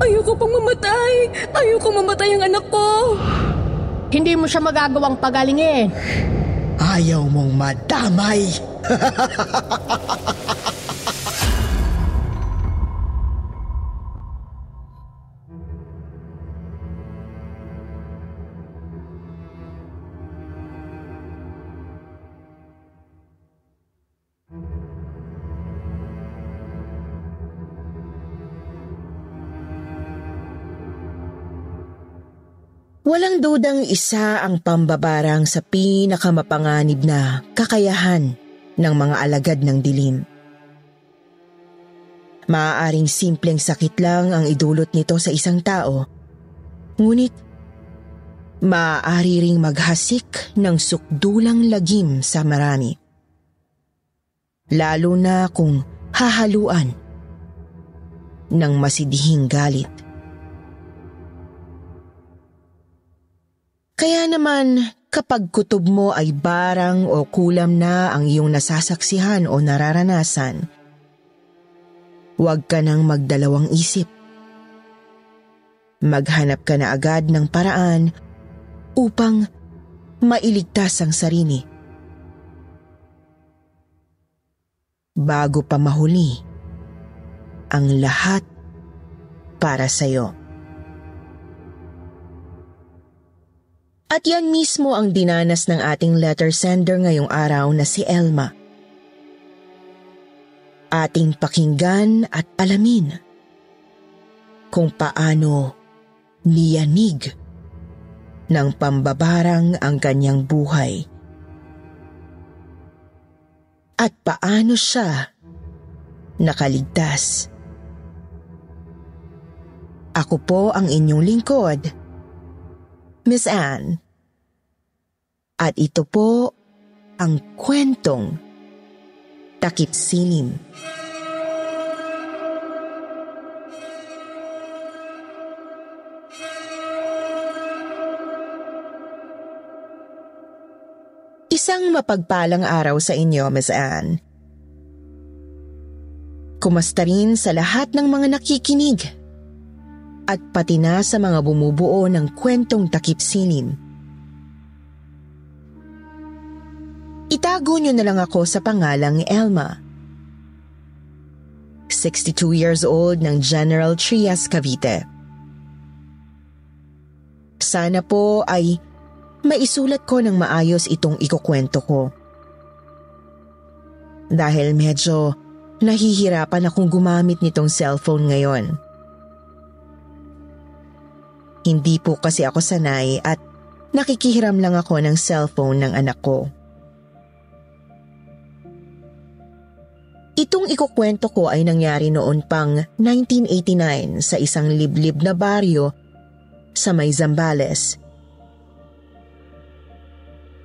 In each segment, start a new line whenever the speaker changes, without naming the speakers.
Ayoko pang mamatay. Ayoko mamatay ang anak ko.
Hindi mo siya magagawang pagalingin.
Ayaw mong madamay. Walang dudang isa ang pambabarang sa pinakamapanganib na kakayahan ng mga alagad ng dilim. Maaaring simpleng sakit lang ang idulot nito sa isang tao, ngunit maaari ring maghasik ng sukdulang lagim sa marami. Lalo na kung hahaluan ng masidihing galit. Kaya naman, kapag kutob mo ay barang o kulam na ang iyong nasasaksihan o nararanasan, huwag ka nang magdalawang isip. Maghanap ka na agad ng paraan upang mailigtas ang sarili. Bago pa mahuli ang lahat para sa'yo. At yan mismo ang dinanas ng ating letter sender ngayong araw na si Elma. Ating pakinggan at alamin kung paano niyanig ng pambabarang ang kanyang buhay. At paano siya nakaligtas. Ako po ang inyong lingkod, Miss Anne. At ito po ang kwentong Takip Silim. Isang mapagpalang araw sa inyo, Miss Anne. Kumusta rin sa lahat ng mga nakikinig at pati na sa mga bumubuo ng kwentong Takip Silim. Itago niyo na lang ako sa pangalang Elma. 62 years old ng General Trias, Cavite. Sana po ay maisulat ko ng maayos itong ikukwento ko. Dahil medyo nahihirapan akong gumamit nitong cellphone ngayon. Hindi po kasi ako sanay at nakikihiram lang ako ng cellphone ng anak ko. Itong ikukwento ko ay nangyari noon pang 1989 sa isang liblib na baryo sa may Zambales.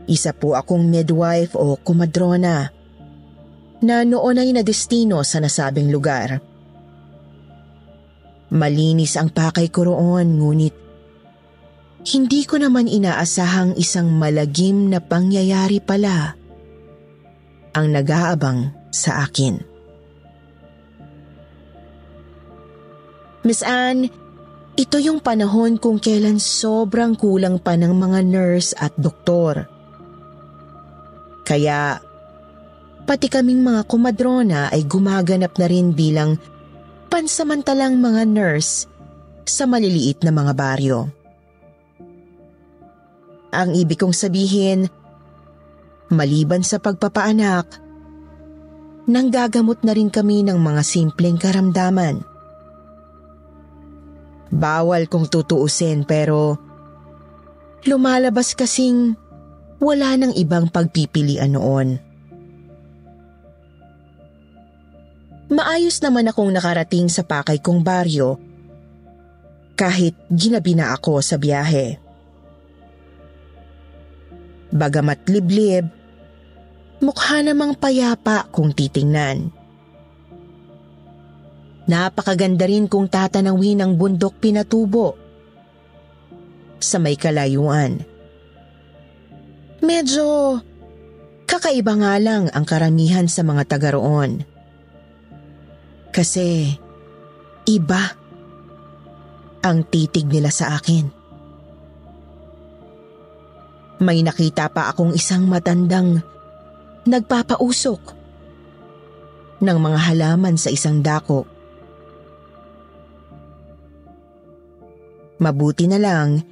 Isa po akong midwife o kumadrona na noon ay nadestino sa nasabing lugar. Malinis ang pakay ko roon, ngunit hindi ko naman inaasahang isang malagim na pangyayari pala ang nag-aabang sa akin. Miss Anne, ito yung panahon kung kailan sobrang kulang pa ng mga nurse at doktor. Kaya pati kaming mga kumadrona ay gumaganap na rin bilang pansamantalang mga nurse sa maliliit na mga baryo. Ang ibig kong sabihin, maliban sa pagpapaanak, nanggagamot na rin kami ng mga simpleng karamdaman. Bawal kong tutuusin pero lumalabas kasing wala nang ibang pagpipilian noon. Maayos naman akong nakarating sa pakay kong baryo kahit ginabi na ako sa biyahe. Bagamat liblib, mukha namang payapa kung titingnan. Napakaganda rin kung tatanawin ang bundok Pinatubo sa may kalayuan. Medyo kakaiba nga lang ang karamihan sa mga taga roon. Kasi iba. ang titig nila sa akin. May nakita pa akong isang matandang nagpapausok ng mga halaman sa isang dako. Mabuti na lang,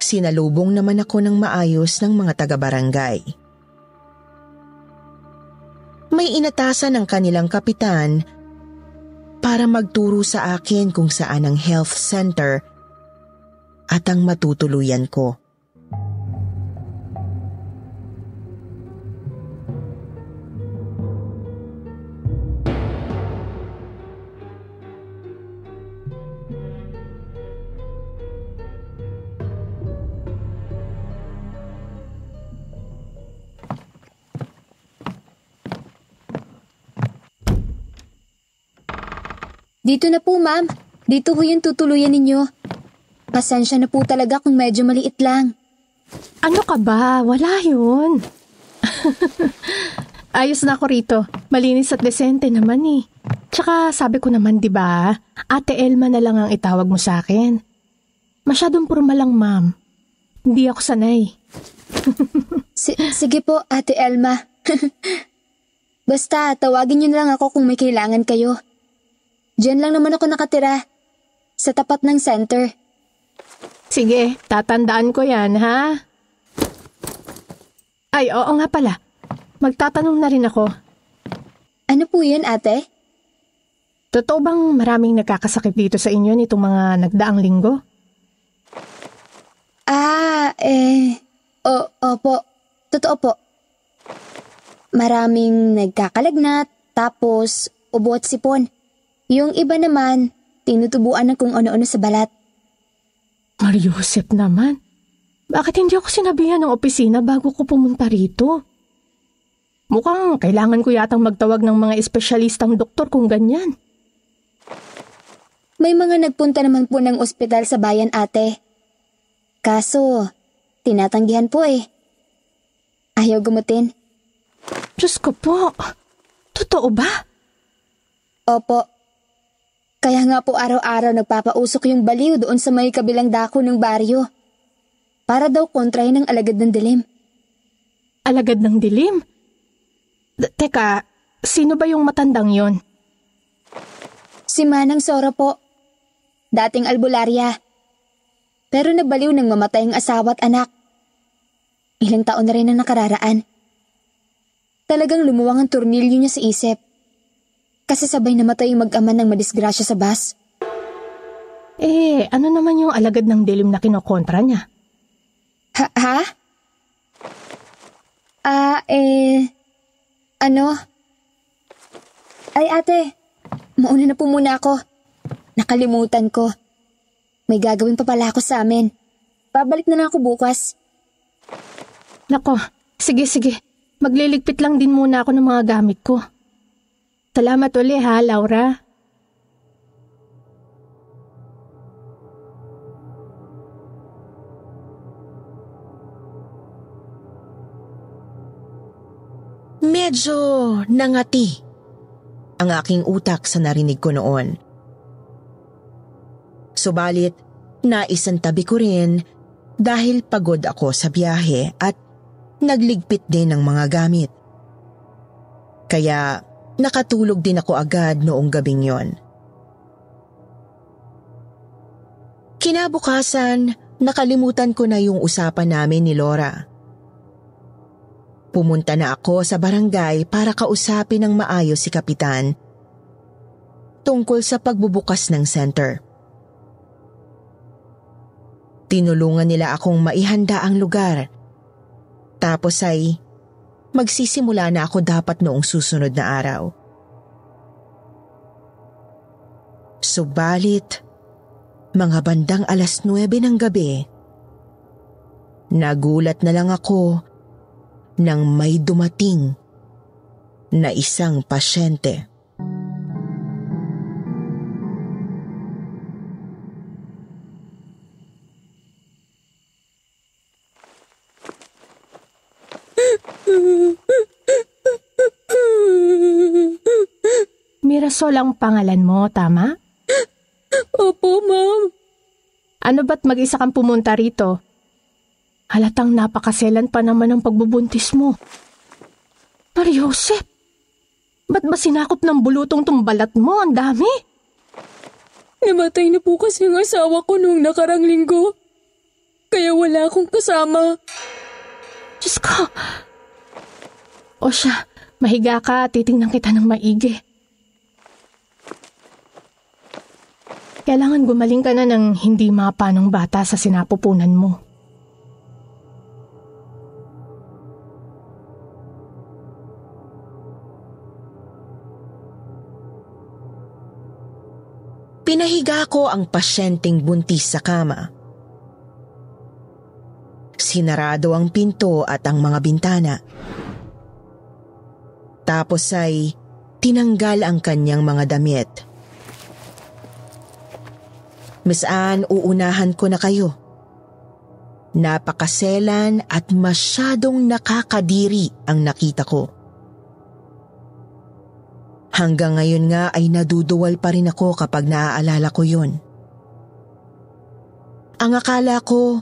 sinalubong naman ako ng maayos ng mga taga-barangay. May inatasan ng kanilang kapitan para magturo sa akin kung saan ang health center at ang matutuluyan ko.
Dito na po, ma'am. Dito ho yung tutuluyan ninyo. Pasensya na po talaga kung medyo maliit lang.
Ano ka ba? Wala yun. Ayos na ako rito. Malinis at desente naman eh. Tsaka sabi ko naman, di ba? Ate Elma na lang ang itawag mo sa akin. Masyadong purma lang, ma'am. Hindi ako sanay.
Sige po, Ate Elma. Basta, tawagin niyo na lang ako kung may kailangan kayo. Diyan lang naman ako nakatira. Sa tapat ng center.
Sige, tatandaan ko yan, ha? Ay, oo nga pala. Magtatanong na rin ako.
Ano po yan, ate?
Totoo bang maraming nagkakasakit dito sa inyo nitong mga nagdaang linggo?
Opo. Totoo po. Maraming nagkakalagnat, tapos ubo at sipon. Yung iba naman, tinutubuan ng kung ano-ano sa balat.
Mariusep naman. Bakit hindi ako sinabihan ng opisina bago ko pumunta rito? Mukhang kailangan ko yatang magtawag ng mga espesyalistang doktor kung ganyan.
May mga nagpunta naman po ng ospital sa bayan, ate. Kaso, tinatanggihan po eh. Ayaw gumutin.
Diyos ko po. Totoo ba?
Opo. Kaya nga po araw-araw nagpapausok yung baliw doon sa may kabilang dako ng baryo. Para daw kontrahin ng alagad ng dilim.
Alagad ng dilim? Teka, sino ba yung matandang yon?
Si Manang Soro po. Dating albularya. Pero nabaliw nang mamatay ang asawa at anak. Ilang taon na rin ang nakararaan. Talagang lumuwang ang tornilyo niya sa isip. Kasi sabay namatay yung mag-ama ng madisgrasya sa bus.
Ano naman yung alagad ng dilim na kinokontra niya?
Ha? Ano? Ay ate, mauna na po muna ako. Nakalimutan ko. May gagawin pa pala ako sa amin. Babalik na lang ako bukas.
Nako, sige. Magliligpit lang din muna ako ng mga gamit ko. Salamat uli ha, Laura.
Medyo nangati ang aking utak sa narinig ko noon. Subalit, naisantabi ko rin dahil pagod ako sa biyahe at nagligpit din ng mga gamit. Kaya nakatulog din ako agad noong gabing yon. Kinabukasan, nakalimutan ko na yung usapan namin ni Laura. Pumunta na ako sa barangay para kausapin ng maayos si Kapitan tungkol sa pagbubukas ng center. Tinulungan nila akong maihanda ang lugar. Tapos ay magsisimula na ako dapat noong susunod na araw. Subalit, mga bandang 9:00 ng gabi, nagulat na lang ako nang may dumating na isang pasyente.
Mirasol ang pangalan mo, tama?
Opo, ma'am.
Ano ba't mag-isa kang pumunta rito? Halatang napakaselan pa naman ang pagbubuntis mo. Mariosep, ba't ba sinakop ng bulutong tong balat mo? Ang dami.
Namatay na po kasi ang asawa ko noong nakarang linggo. Kaya wala akong kasama.
Diyos ko. O siya, mahiga ka, titingnan kita ng maigi. Kailangan gumaling ka na ng hindi mapa ng bata sa sinapupunan mo.
Pinahiga ko ang pasyenteng buntis sa kama. Sinarado ang pinto at ang mga bintana. Tapos ay tinanggal ang kanyang mga damit. Miss Anne, uunahan ko na kayo. Napakaselan at masyadong nakakadiri ang nakita ko. Hanggang ngayon nga ay naduduwal pa rin ako kapag naaalala ko yun. Ang akala ko,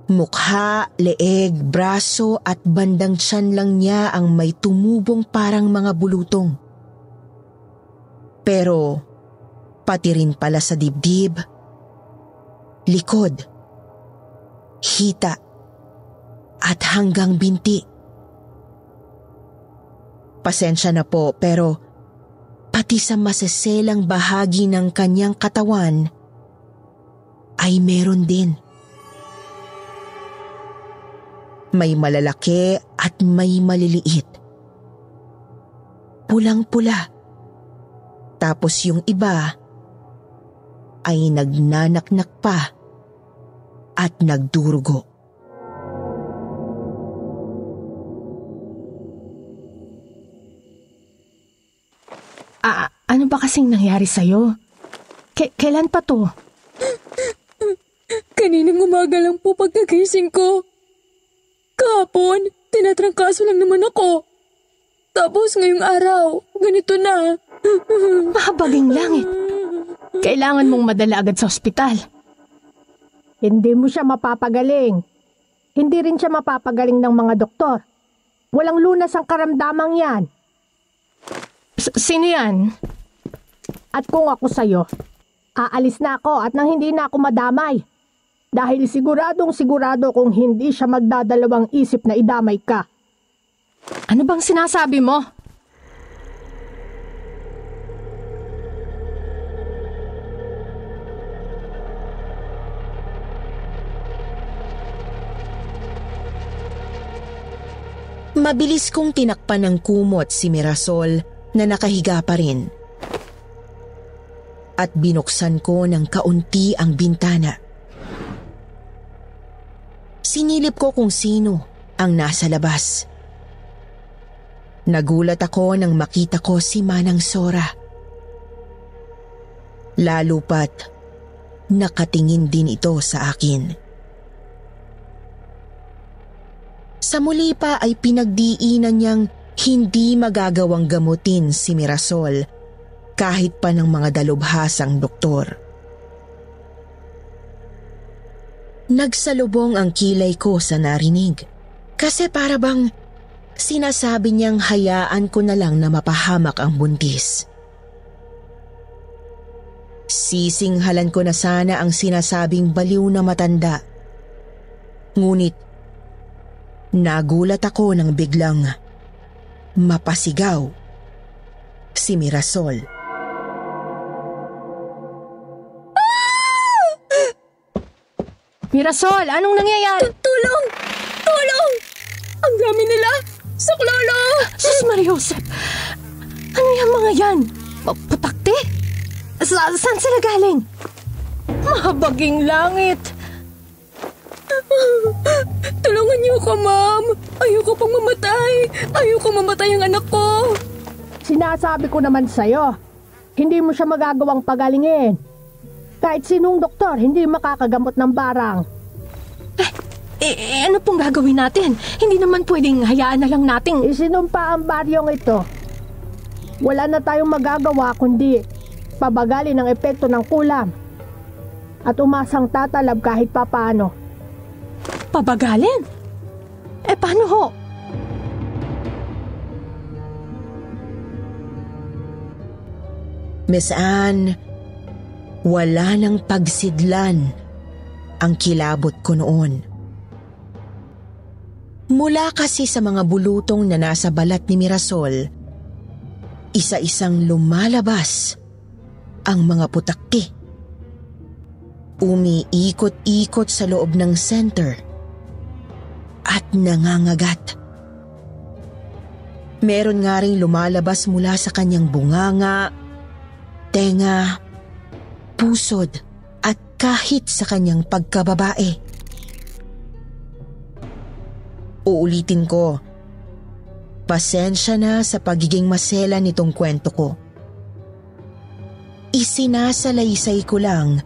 mukha, leeg, braso at bandang tiyan lang niya ang may tumubong parang mga bulutong. Pero pati rin pala sa dibdib, likod, hita at hanggang binti. Pasensya na po pero pati sa maseselang bahagi ng kanyang katawan ay meron din. May malalaki at may maliliit. Pulang-pula. Tapos yung iba ay nagnanaknak pa at nagdurugo.
Ano ba kasing nangyari sa'yo? Kailan pa to?
Kaninang umaga lang po pagkagising ko. Kahapon, tinatrangkaso lang naman ako. Tapos ngayong araw, ganito na.
Mahabaging langit. Kailangan mong madala agad sa ospital. Hindi mo siya mapapagaling. Hindi rin siya mapapagaling ng mga doktor. Walang lunas ang karamdamang yan. Sino yan? At kung ako sa'yo, aalis na ako at nang hindi na ako madamay. Dahil siguradong sigurado kung hindi siya magdadalawang isip na idamay ka. Ano bang sinasabi mo?
Mabilis kong tinakpan ng kumot si Mirasol na nakahiga pa rin. At binuksan ko ng kaunti ang bintana. Sinilip ko kung sino ang nasa labas. Nagulat ako nang makita ko si Manang Sora. Lalo pat nakatingin din ito sa akin. Sa muli pa ay pinagdiinan niyang hindi magagawang gamutin si Mirasol kahit pa ng mga dalubhasang doktor. Nagsalubong ang kilay ko sa narinig kasi para bang sinasabi niyang hayaan ko na lang na mapahamak ang buntis. Sisinghalan ko na sana ang sinasabing baliw na matanda. Ngunit nagulat ako nang biglang mapasigaw si Mirasol.
Mirasol, anong nangyayari?
Tulong! Tulong! Ang dami nila! Saklolo!
Sus Mariosep! Ano yung mga yan? Putakte? Saan sila galing? Mahabaging langit!
Tulungan niyo ko, ma'am! Ayoko pang mamatay! Ayoko mamatay ang anak ko!
Sinasabi ko naman sa'yo, hindi mo siya magagawang pagalingin. Kahit sinong doktor, hindi makakagamot ng barang. Ano pong gagawin natin? Hindi naman pwedeng hayaan na lang nating isinumpa ang baryong ito. Wala na tayong magagawa kundi pabagalin ang epekto ng kulam. at umasang tatalab kahit papaano. Pabagalin? Paano ho?
Miss Anne, wala nang pagsidlan ang kilabot ko noon. Mula kasi sa mga bulutong na nasa balat ni Mirasol, isa-isang lumalabas ang mga putakti. Umiikot-ikot sa loob ng center at nangangagat. Meron nga ring lumalabas mula sa kanyang bunganga, tenga, pusod at kahit sa kanyang pagkababae. Uulitin ko, pasensya na sa pagiging masela nitong kwento ko. Isinasalaysay ko lang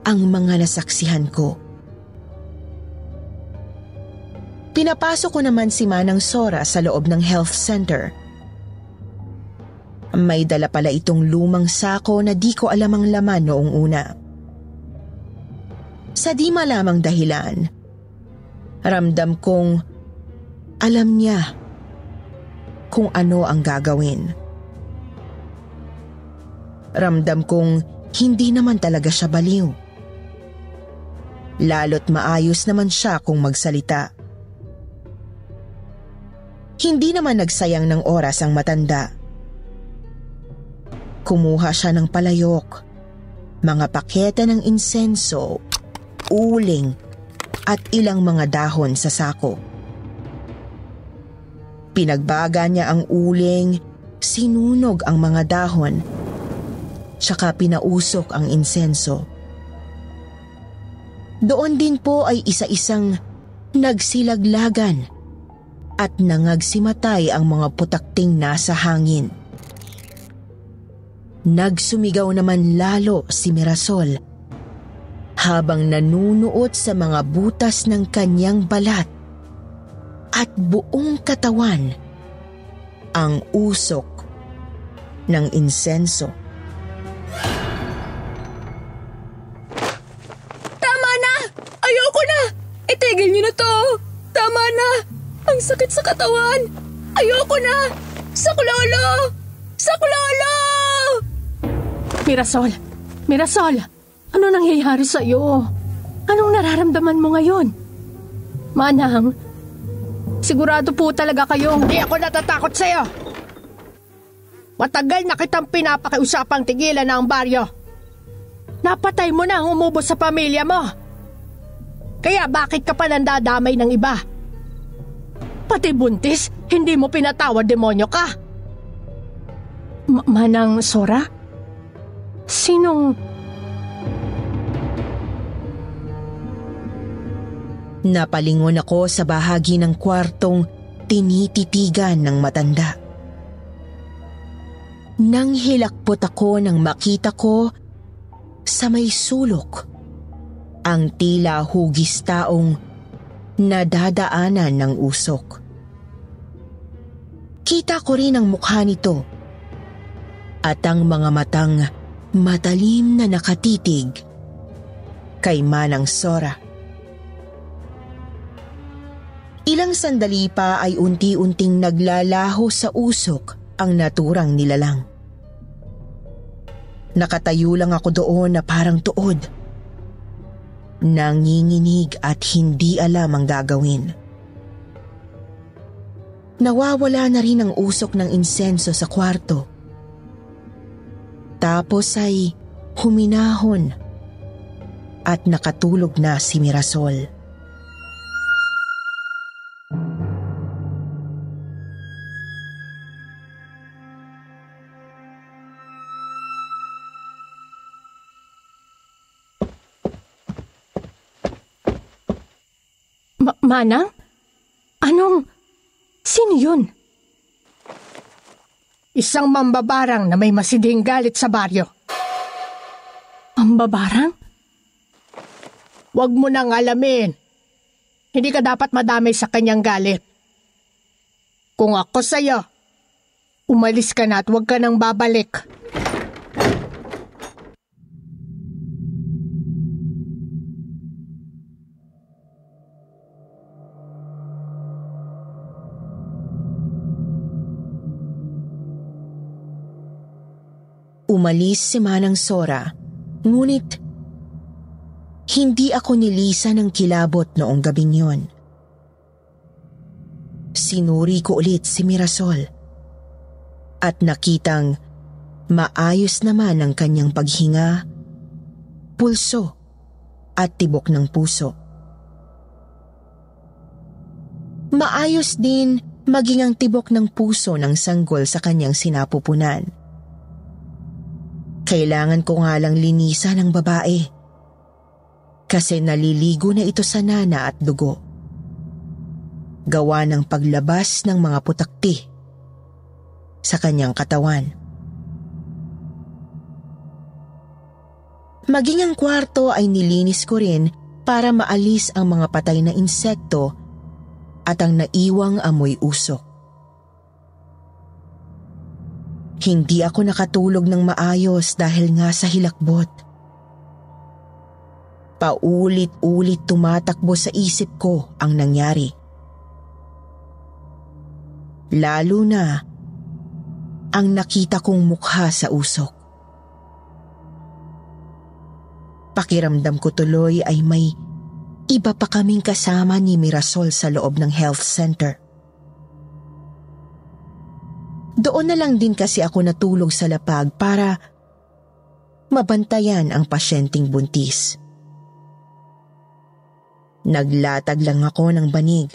ang mga nasaksihan ko. Pinapasok ko naman si Manang Sora sa loob ng health center. May dala pala itong lumang sako na di ko alam ang laman noong una. Sa di malamang dahilan, ramdam kong alam niya kung ano ang gagawin. Ramdam kong hindi naman talaga siya baliw. Lalo't maayos naman siya kung magsalita. Hindi naman nagsayang ng oras ang matanda. Kumuha siya ng palayok, mga pakete ng insenso, uling, at ilang mga dahon sa sako. Pinagbaga niya ang uling, sinunog ang mga dahon, tsaka pinausok ang insenso. Doon din po ay isa-isang nagsilaglagan at nangagsimatay ang mga putakting nasa hangin. Nagsumigaw naman lalo si Mirasol habang nanunuot sa mga butas ng kanyang balat at buong katawan ang usok ng insenso.
Tama na! Ayoko na! Itigil niyo na to! Tama na! Ang sakit sa katawan! Ayoko na! Saklolo! Saklolo!
Mirasol! Mirasol! Ano nangyayari sa iyo? Anong nararamdaman mo ngayon? Manang, sigurado po talaga kayong...
Hindi ako natatakot sa iyo! Matagal na kitang pinapakiusapang tigilan na ang baryo. Napatay mo na ang umubos sa pamilya mo. Kaya bakit ka pa nandadamay ng iba? Pati buntis, hindi mo pinatawad, demonyo ka.
Manang Sora? Sinong...
Napalingon ako sa bahagi ng kwartong tinititigan ng matanda. Nang hilakpot ako nang makita ko sa may sulok ang tila hugis taong nadadaanan ng usok. Kita ko rin ang mukha nito at ang mga matang matalim na nakatitig kay Manang Sora. Ilang sandali pa ay unti-unting naglalaho sa usok ang naturang nilalang. Nakatayo lang ako doon na parang tuod. Nanginginig at hindi alam ang gagawin. Nawawala na rin ang usok ng insenso sa kwarto. Tapos ay huminahon at nakatulog na si Mirasol.
Manang? Sino yun?
Isang mambabarang na may masidhing galit sa baryo.
Mambabarang?
Huwag mo nang alamin. Hindi ka dapat madamay sa kanyang galit. Kung ako sa'yo, umalis ka na at huwag ka nang babalik.
Umalis si Manang Sora, ngunit hindi ako nilisan ng kilabot noong gabing yon. Sinuri ko ulit si Mirasol at nakitang maayos naman ang kanyang paghinga, pulso at tibok ng puso. Maayos din maging ang tibok ng puso ng sanggol sa kanyang sinapupunan. Kailangan ko nga lang linisan ang babae kasi naliligo na ito sa nana at dugo. Gawa ng paglabas ng mga putakti sa kanyang katawan. Maging ang kwarto ay nilinis ko rin para maalis ang mga patay na insekto at ang naiwang amoy usok. Hindi ako nakatulog ng maayos dahil nga sa hilakbot. Paulit-ulit tumatakbo sa isip ko ang nangyari. Lalo na ang nakita kong mukha sa usok. Pakiramdam ko tuloy ay may iba pa kaming kasama ni Mirasol sa loob ng health center. Doon na lang din kasi ako natulog sa lapag para mabantayan ang pasyenteng buntis. Naglatag lang ako ng banig.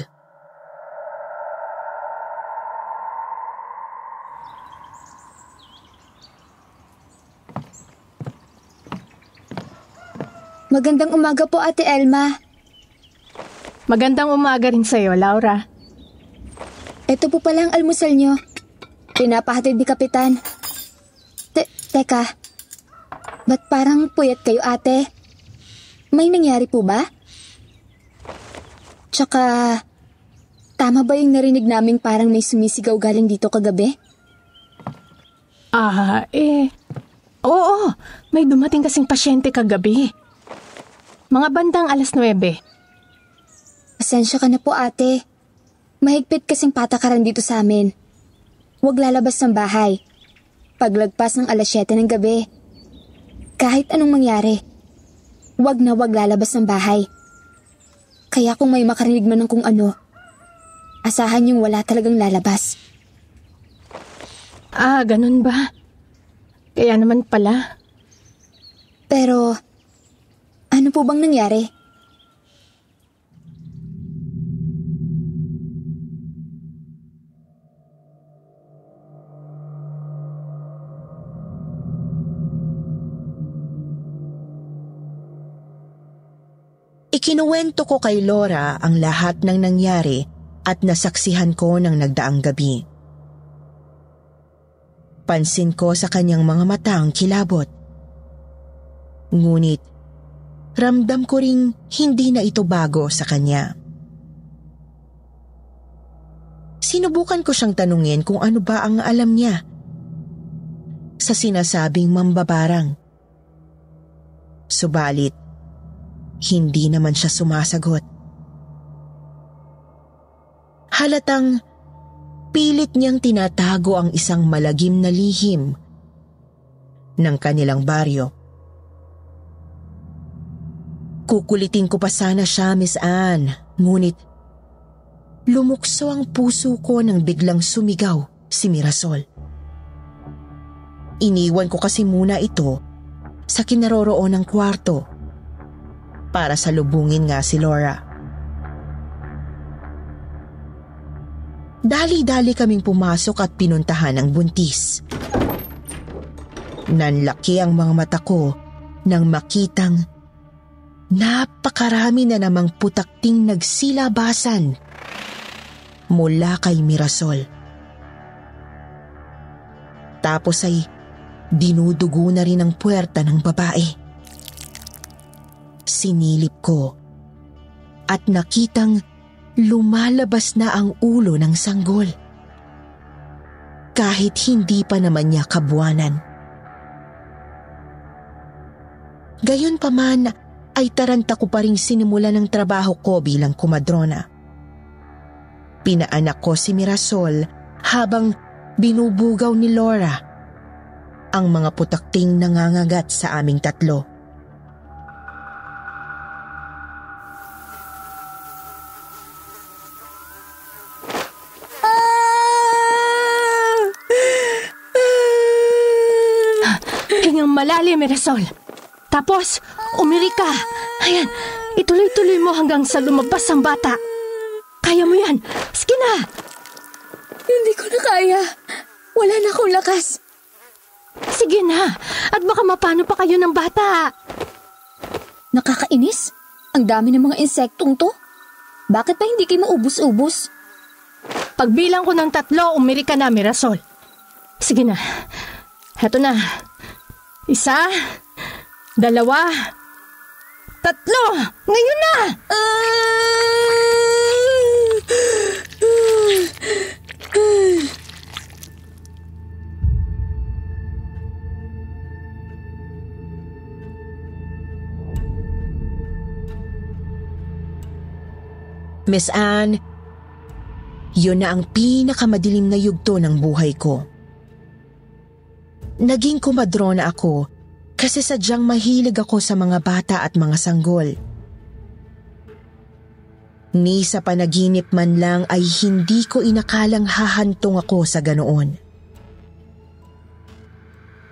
Magandang umaga po, Ate Elma.
Magandang umaga rin sa'yo, Laura.
Ito po pala ang almusal nyo. Pinapahatid ni Kapitan. Teka, ba't parang puyat kayo, ate? May nangyari po ba? Tsaka, tama ba yung narinig naming parang may sumisigaw galing dito kagabi?
Oo, may dumating kasing pasyente kagabi. Mga bandang 9:00.
Pasensya ka na po, ate. Mahigpit kasing patakaran dito sa amin. Huwag lalabas ng bahay. Paglagpas ng 7:00 ng gabi. Kahit anong mangyari, huwag lalabas ng bahay. Kaya kung may makarinig man ng kung ano, asahan yung wala talagang lalabas.
Ganun ba? Kaya naman pala.
Pero, ano po bang nangyari?
Ikinuwento ko kay Laura ang lahat ng nangyari at nasaksihan ko ng nagdaang gabi. Pansin ko sa kanyang mga mata ang kilabot. Ngunit, ramdam ko ring hindi na ito bago sa kanya. Sinubukan ko siyang tanungin kung ano ba ang alam niya sa sinasabing mambabarang. Subalit, hindi naman siya sumasagot. Halatang pilit niyang tinatago ang isang malagim na lihim ng kanilang baryo. Kukulitin ko pa sana siya, Miss Anne, ngunit lumukso ang puso ko nang biglang sumigaw si Mirasol. Iniwan ko kasi muna ito sa kinaroroon ng kwarto para salubungin nga si Laura. Dali-dali kaming pumasok at pinuntahan ang buntis. Nanlaki ang mga mata ko nang makitang napakarami na namang putakting nagsilabasan mula kay Mirasol. Tapos ay dinudugo na rin ang puwerta ng babae. Sinilip ko at nakitang lumalabas na ang ulo ng sanggol. Kahit hindi pa naman niya kabuwanan. Gayunpaman ay taranta ko pa ring sinimula ng trabaho ko bilang kumadrona. Pinaanak ko si Mirasol habang binubugaw ni Laura ang mga putakting nangangagat sa aming tatlo.
Hingang malalim, Mirasol. Tapos, umiri ka. Ayan, ituloy-tuloy mo hanggang sa lumabas ang bata. Kaya mo yan. Sige na.
Hindi ko na kaya. Wala na akong lakas.
Sige na. At baka mapano pa kayo ng bata.
Nakakainis. Ang dami ng mga insektong to. Bakit pa hindi kayo maubos-ubos?
Pagbilang ko ng 3, umiri ka na, Mirasol. Sige na. Heto na. 1, 2, 3. Ngayon na!
Miss Anne, yun na ang pinakamadilim na yugto ng buhay ko. Naging kumadrona ako kasi sadyang mahilig ako sa mga bata at mga sanggol. Ni sa panaginip man lang ay hindi ko inakalang hahantong ako sa ganoon.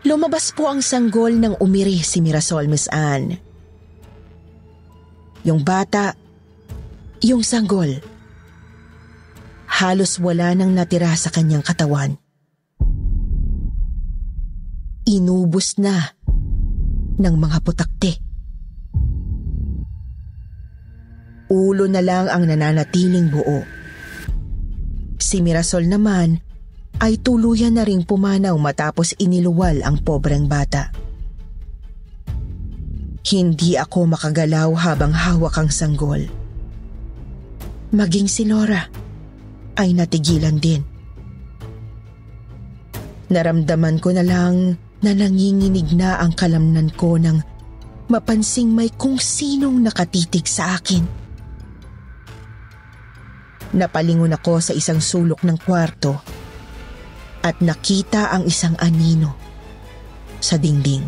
Lumabas po ang sanggol nang umiri si Mirasol, Miss Anne. Yung bata, yung sanggol, halos wala nang natira sa kanyang katawan. Inubos na ng mga putakte. Ulo na lang ang nananatiling buo. Si Mirasol naman ay tuluyan na ring pumanaw matapos iniluwal ang pobreng bata. Hindi ako makagalaw habang hawak ang sanggol. Maging si Laura ay natigilan din. Naramdaman ko na lang na nanginginig na ang kalamnan ko nang mapansing may kung sinong nakatitig sa akin. Napalingon ako sa isang sulok ng kwarto at nakita ang isang anino sa dingding.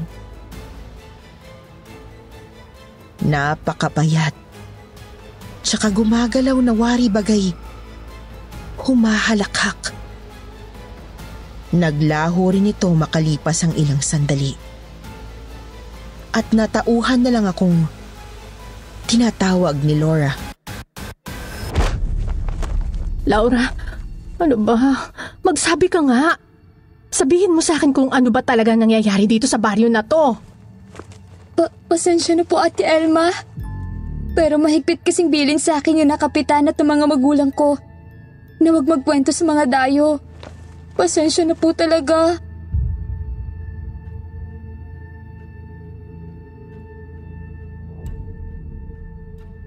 Napakapayat, tsaka gumagalaw na wari bagay humahalakhak. Naglaho rin ito makalipas ang ilang sandali. At natauhan na lang akong tinatawag ni Laura.
Laura, ano ba? Magsabi ka nga. Sabihin mo sa akin kung ano ba talaga nangyayari dito sa baryo na to.
Pasensya na po, Ate Elma. Pero mahigpit kasing bilin sa akin yung nakapitan at ng mga magulang ko na wag magkwento sa mga dayo. Pasensya na po talaga.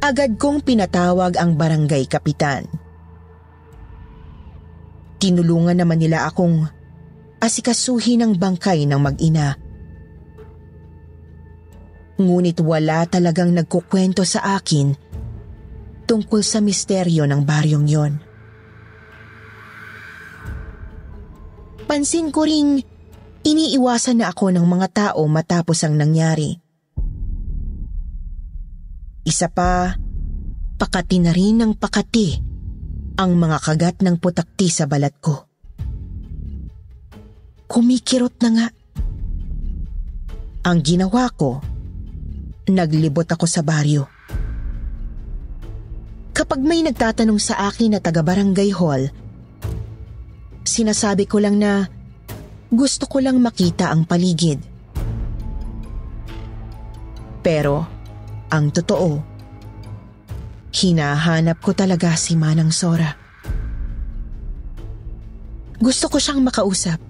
Agad kong pinatawag ang barangay kapitan. Tinulungan naman nila akong asikasuhin ang bangkay ng mag-ina. Ngunit wala talagang nagkukwento sa akin tungkol sa misteryo ng baryong yon. Pansin ko ring iniiwasan na ako ng mga tao matapos ang nangyari. Isa pa, pakati na rin ng pakati ang mga kagat ng putakti sa balat ko. Kumikirot na nga. Ang ginawa ko, naglibot ako sa baryo. Kapag may nagtatanong sa akin na taga-barangay hall, sinasabi ko lang na gusto ko lang makita ang paligid. Pero, ang totoo, hinahanap ko talaga si Manang Sora. Gusto ko siyang makausap.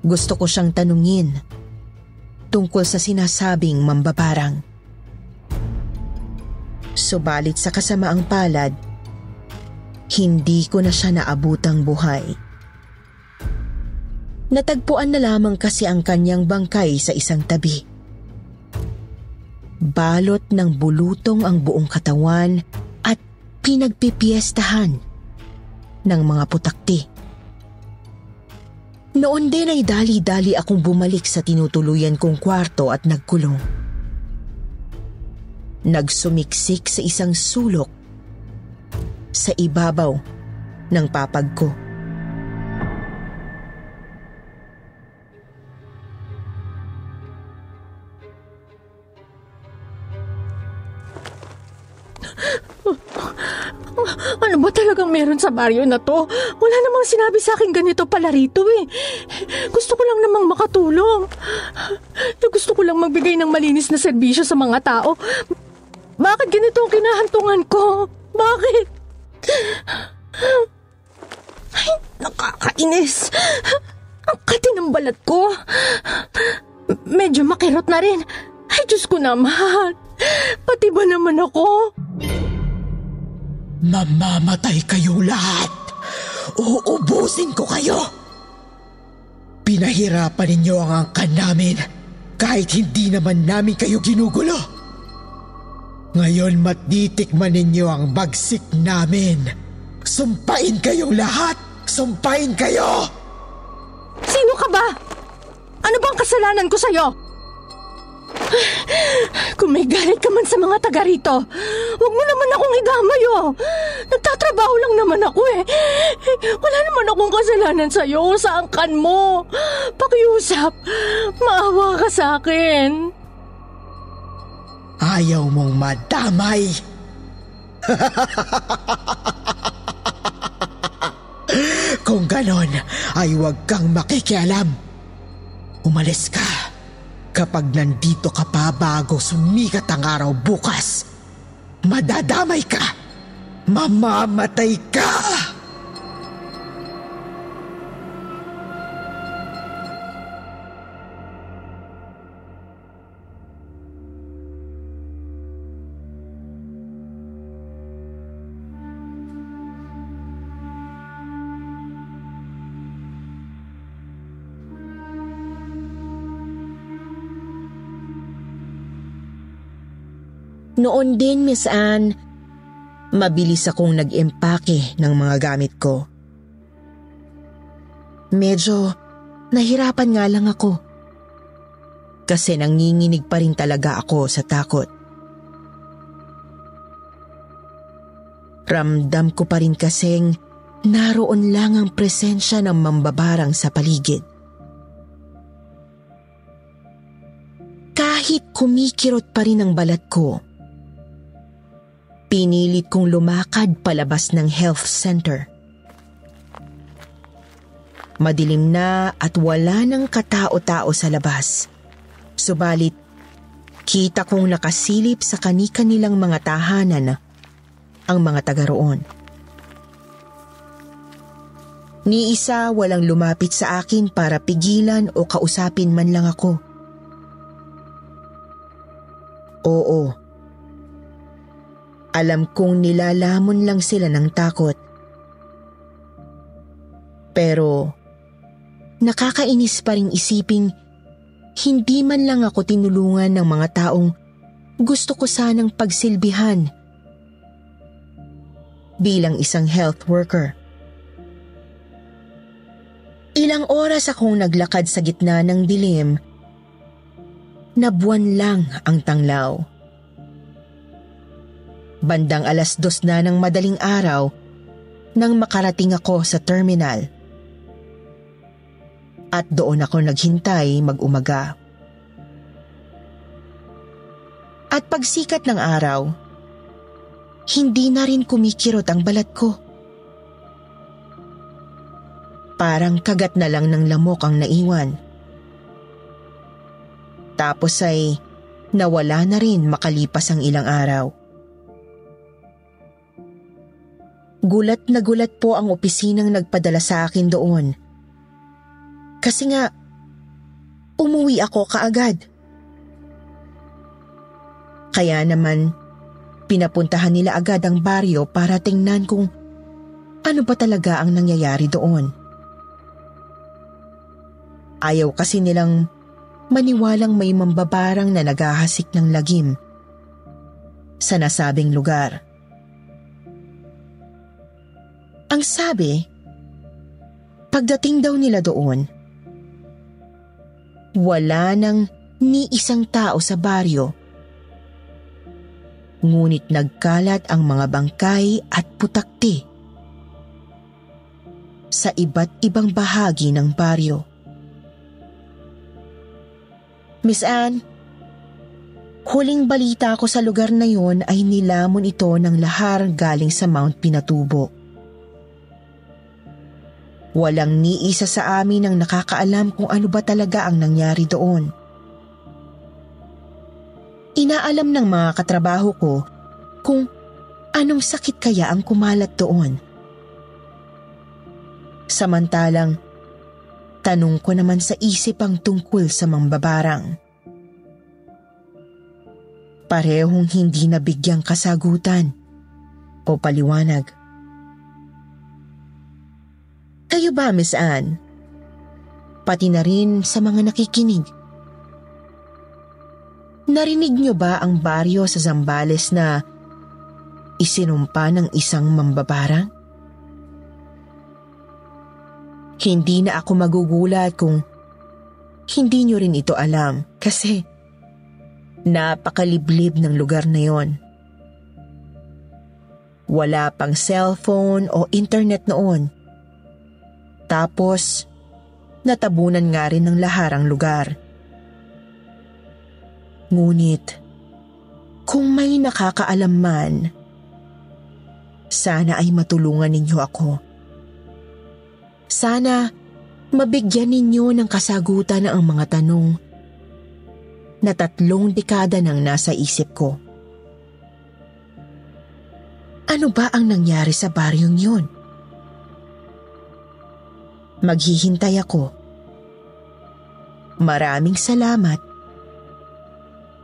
Gusto ko siyang tanungin tungkol sa sinasabing mambabarang. Subalit sa kasamaang palad, hindi ko na siya naabutang buhay. Natagpuan na lamang kasi ang kanyang bangkay sa isang tabi. Balot ng bulutong ang buong katawan at pinagpipiestahan ng mga putakti. Noon din ay dali-dali akong bumalik sa tinutuluyan kong kwarto at nagkulong. Nagsumiksik sa isang sulok sa ibabaw ng papag ko.
Ano ba talagang meron sa baryo na to? Wala namang sinabi sa akin ganito pala rito eh. Gusto ko lang namang makatulong. Gusto ko lang magbigay ng malinis na serbisyo sa mga tao. Bakit ganito ang kinahantungan ko? Bakit? Ay, nakakainis. Ang kati ng balat ko. Medyo makirot na rin. Ay, Diyos ko naman. Pati ba naman ako?
Mamamatay kayo lahat. Uubusin ko kayo. Pinahirapan ninyo ang angkan namin kahit hindi naman namin kayo ginugulo. Ngayon matitikman ninyo ang bagsik namin. Sumpain kayong lahat! Sumpain kayo!
Sino ka ba? Ano bang kasalanan ko sa'yo? Kung may galit ka man sa mga taga rito, huwag mo naman akong idamay oh. Nagtatrabaho lang naman ako eh. Wala naman akong kasalanan sa'yo sa angkan mo. Pakiusap, maawa ka sa akin.
Ayaw mong madamay. Kung ganon, ay huwag kang makikialam. Umalis ka. Kapag nandito ka pa bago sumikat ang araw bukas, madadamay ka. Mamamatay ka. Noon din, Miss Anne, mabilis akong nag-empake ng mga gamit ko. Medyo nahirapan nga lang ako. Kasi nanginginig pa rin talaga ako sa takot. Ramdam ko pa rin kasing naroon lang ang presensya ng mambabarang sa paligid. Kahit kumikirot pa rin ang balat ko, pinilit kong lumakad palabas ng health center. Madilim na at wala nang katao-tao sa labas. Subalit, kita kong nakasilip sa kani-kanilang mga tahanan ang mga taga roon. Ni isa walang lumapit sa akin para pigilan o kausapin man lang ako. Oo. Alam kong nilalamon lang sila ng takot. Pero nakakainis pa ring isiping hindi man lang ako tinulungan ng mga taong gusto ko sanang pagsilbihan bilang isang health worker. Ilang oras akong naglakad sa gitna ng dilim na buwan lang ang tanglaw. Bandang 2:00 na ng madaling araw nang makarating ako sa terminal. At doon ako naghintay mag-umaga. At pagsikat ng araw, hindi na rin kumikirot ang balat ko. Parang kagat na lang ng lamok ang naiwan. Tapos ay nawala na rin makalipas ang ilang araw. Gulat na gulat po ang opisinang nagpadala sa akin doon. Kasi nga, umuwi ako kaagad. Kaya naman, pinapuntahan nila agad ang baryo para tingnan kung ano ba talaga ang nangyayari doon. Ayaw kasi nilang maniwalang may mambabarang na naghahasik ng lagim sa nasabing lugar. Ang sabi, pagdating daw nila doon, wala nang ni isang tao sa baryo. Ngunit nagkalat ang mga bangkay at putakti sa iba't ibang bahagi ng baryo. Miss Anne, huling balita ko sa lugar na yon ay nilamon ito ng lahar galing sa Mount Pinatubo. Walang ni isa sa amin ang nakakaalam kung ano ba talaga ang nangyari doon. Inaalam ng mga katrabaho ko kung anong sakit kaya ang kumalat doon. Samantalang, tanong ko naman sa isip ang tungkol sa mambabarang. Parehong hindi nabigyang kasagutan o paliwanag. Kayo ba, Miss Anne? Pati na rin sa mga nakikinig. Narinig niyo ba ang baryo sa Zambales na isinumpa ng isang mambabarang? Hindi na ako magugulat kung hindi niyo rin ito alam kasi napakaliblib ng lugar na yon. Wala pang cellphone o internet noon. Tapos, natabunan nga rin ng lahar ang lugar. Ngunit, kung may nakakaalam man, sana ay matulungan ninyo ako. Sana mabigyan ninyo ng kasagutan ang mga tanong na 3 dekada nang nasa isip ko. Ano ba ang nangyari sa baryong yun? Maghihintay ako. Maraming salamat.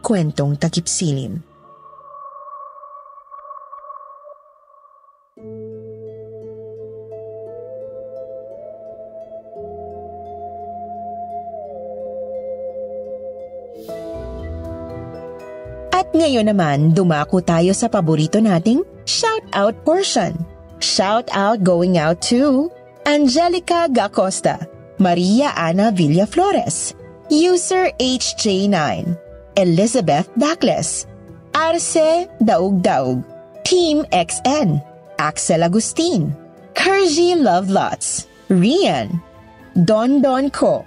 Kwentong Takip Silim. At ngayon naman, dumako tayo sa paborito nating shout-out portion. Shout-out going out to Angelica Gacosta, Maria Ana Villaflores, User HJ9, Elizabeth Dacles, Arce Daug-Daug, Team XN, Axel Agustin, Kerji Lovelots, Rian, Don Don Co.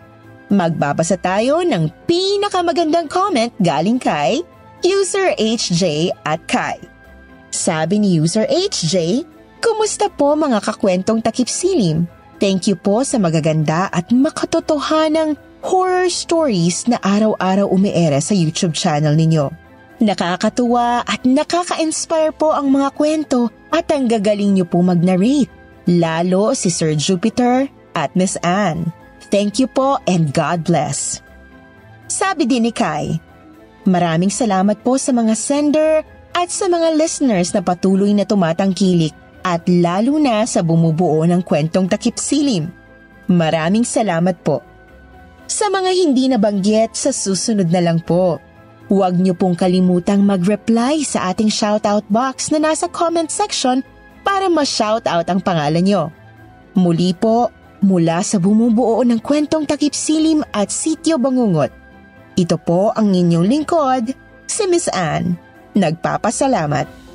Magbabasa tayo ng pinakamagandang comment galing kay User HJ at Kai. Sabi ni User HJ, kumusta po mga kakwentong takip silim? Thank you po sa magaganda at makatotohanang horror stories na araw-araw umiere sa YouTube channel ninyo. Nakakatuwa at nakaka-inspire po ang mga kwento at ang gagaling niyo po mag-narrate. Lalo si Sir Jupiter at Miss Anne. Thank you po and God bless. Sabi din ni Kai, maraming salamat po sa mga sender at sa mga listeners na patuloy na tumatangkilik at lalo na sa bumubuo ng kwentong takip silim. Maraming salamat po. Sa mga hindi nabanggit, sa susunod na lang po. Huwag niyo pong kalimutang mag-reply sa ating shoutout box na nasa comment section para ma-shoutout ang pangalan niyo. Muli po, mula sa bumubuo ng kwentong takip silim at Sitio Bangungot. Ito po ang inyong lingkod, si Miss Anne. Nagpapasalamat.